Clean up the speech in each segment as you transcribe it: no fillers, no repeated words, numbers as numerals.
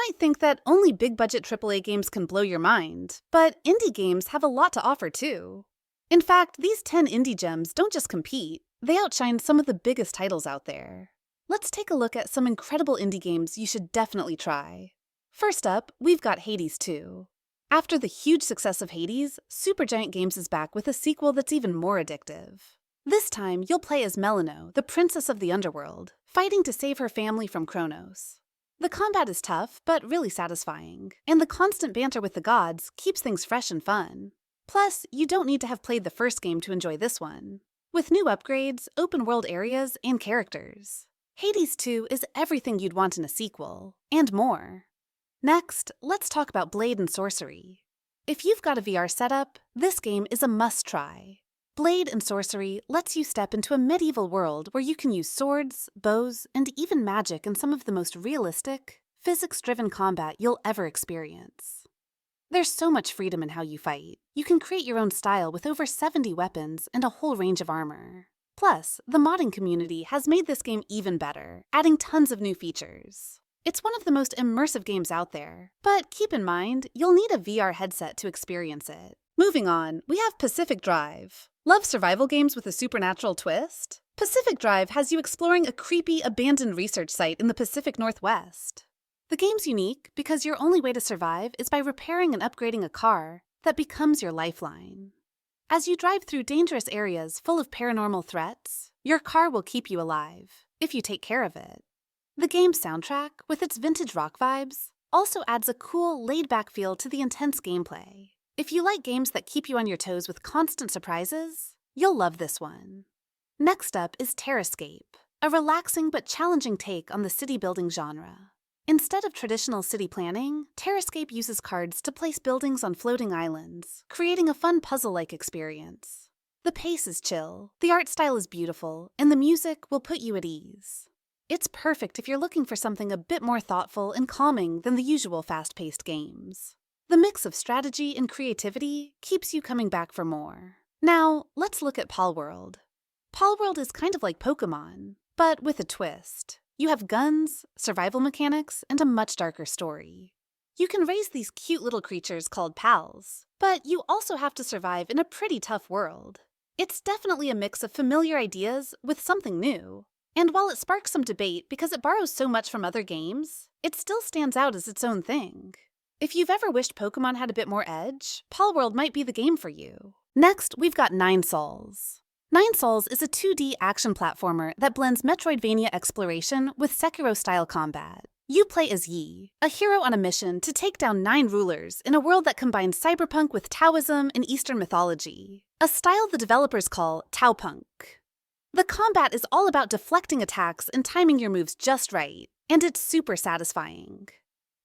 might think that only big-budget AAA games can blow your mind, but indie games have a lot to offer too. In fact, these 10 indie gems don't just compete, they outshine some of the biggest titles out there. Let's take a look at some incredible indie games you should definitely try. First up, we've got Hades 2. After the huge success of Hades, Supergiant Games is back with a sequel that's even more addictive. This time, you'll play as Melino, the princess of the underworld, fighting to save her family from Kronos. The combat is tough, but really satisfying, and the constant banter with the gods keeps things fresh and fun. Plus, you don't need to have played the first game to enjoy this one, with new upgrades, open-world areas, and characters. Hades 2 is everything you'd want in a sequel, and more. Next, let's talk about Blade and Sorcery. If you've got a VR setup, this game is a must-try. Blade and Sorcery lets you step into a medieval world where you can use swords, bows, and even magic in some of the most realistic, physics-driven combat you'll ever experience. There's so much freedom in how you fight. You can create your own style with over 70 weapons and a whole range of armor. Plus, the modding community has made this game even better, adding tons of new features. It's one of the most immersive games out there, but keep in mind, you'll need a VR headset to experience it. Moving on, we have Pacific Drive. Love survival games with a supernatural twist? Pacific Drive has you exploring a creepy, abandoned research site in the Pacific Northwest. The game's unique because your only way to survive is by repairing and upgrading a car that becomes your lifeline. As you drive through dangerous areas full of paranormal threats, your car will keep you alive, if you take care of it. The game's soundtrack, with its vintage rock vibes, also adds a cool, laid-back feel to the intense gameplay. If you like games that keep you on your toes with constant surprises, you'll love this one. Next up is TerraScape, a relaxing but challenging take on the city-building genre. Instead of traditional city planning, TerraScape uses cards to place buildings on floating islands, creating a fun puzzle-like experience. The pace is chill, the art style is beautiful, and the music will put you at ease. It's perfect if you're looking for something a bit more thoughtful and calming than the usual fast-paced games. The mix of strategy and creativity keeps you coming back for more. Now, let's look at Palworld. Palworld is kind of like Pokémon, but with a twist. You have guns, survival mechanics, and a much darker story. You can raise these cute little creatures called pals, but you also have to survive in a pretty tough world. It's definitely a mix of familiar ideas with something new. And while it sparks some debate because it borrows so much from other games, it still stands out as its own thing. If you've ever wished Pokémon had a bit more edge, Palworld might be the game for you. Next, we've got Nine Sols. Nine Sols is a 2D action platformer that blends Metroidvania exploration with Sekiro-style combat. You play as Yi, a hero on a mission to take down 9 rulers in a world that combines cyberpunk with Taoism and Eastern mythology, a style the developers call Taopunk. The combat is all about deflecting attacks and timing your moves just right, and it's super satisfying.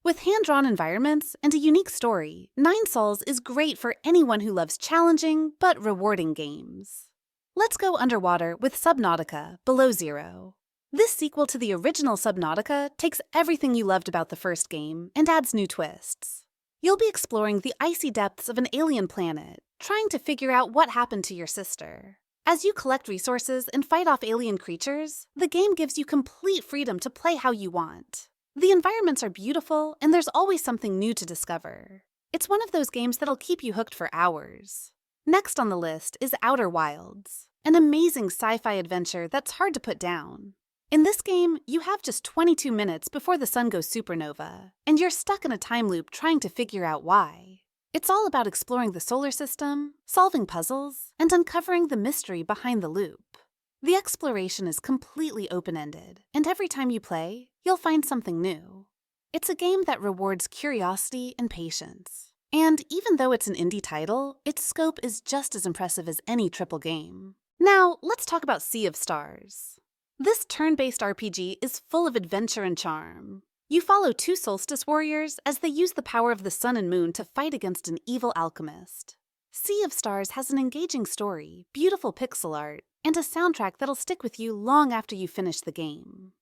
With hand-drawn environments and a unique story, Nine Sols is great for anyone who loves challenging but rewarding games. Let's go underwater with Subnautica, Below Zero. This sequel to the original Subnautica takes everything you loved about the first game and adds new twists. You'll be exploring the icy depths of an alien planet, trying to figure out what happened to your sister. As you collect resources and fight off alien creatures, the game gives you complete freedom to play how you want. The environments are beautiful, and there's always something new to discover. It's one of those games that'll keep you hooked for hours. Next on the list is Outer Wilds, an amazing sci-fi adventure that's hard to put down. In this game, you have just 22 minutes before the sun goes supernova, and you're stuck in a time loop trying to figure out why. It's all about exploring the solar system, solving puzzles, and uncovering the mystery behind the loop. The exploration is completely open-ended, and every time you play, you'll find something new. It's a game that rewards curiosity and patience. And even though it's an indie title, its scope is just as impressive as any AAA game. Now, let's talk about Sea of Stars. This turn-based RPG is full of adventure and charm. You follow 2 solstice warriors as they use the power of the sun and moon to fight against an evil alchemist. Sea of Stars has an engaging story, beautiful pixel art, and a soundtrack that'll stick with you long after you finish the game.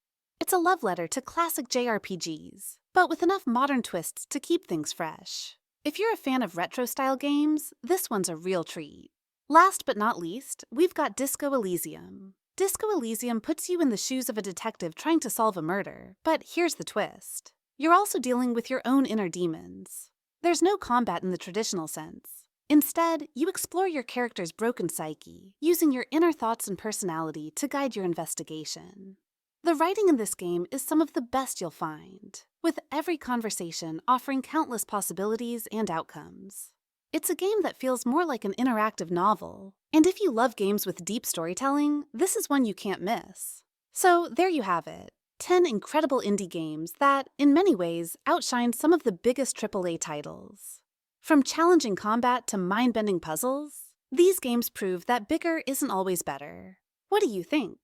It's a love letter to classic JRPGs, but with enough modern twists to keep things fresh. If you're a fan of retro-style games, this one's a real treat. Last but not least, we've got Disco Elysium. Disco Elysium puts you in the shoes of a detective trying to solve a murder, but here's the twist. You're also dealing with your own inner demons. There's no combat in the traditional sense. Instead, you explore your character's broken psyche, using your inner thoughts and personality to guide your investigation. The writing in this game is some of the best you'll find, with every conversation offering countless possibilities and outcomes. It's a game that feels more like an interactive novel, and if you love games with deep storytelling, this is one you can't miss. So there you have it, 10 incredible indie games that, in many ways, outshine some of the biggest AAA titles. From challenging combat to mind-bending puzzles, these games prove that bigger isn't always better. What do you think?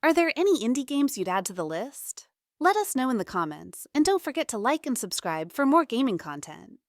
Are there any indie games you'd add to the list? Let us know in the comments, and don't forget to like and subscribe for more gaming content.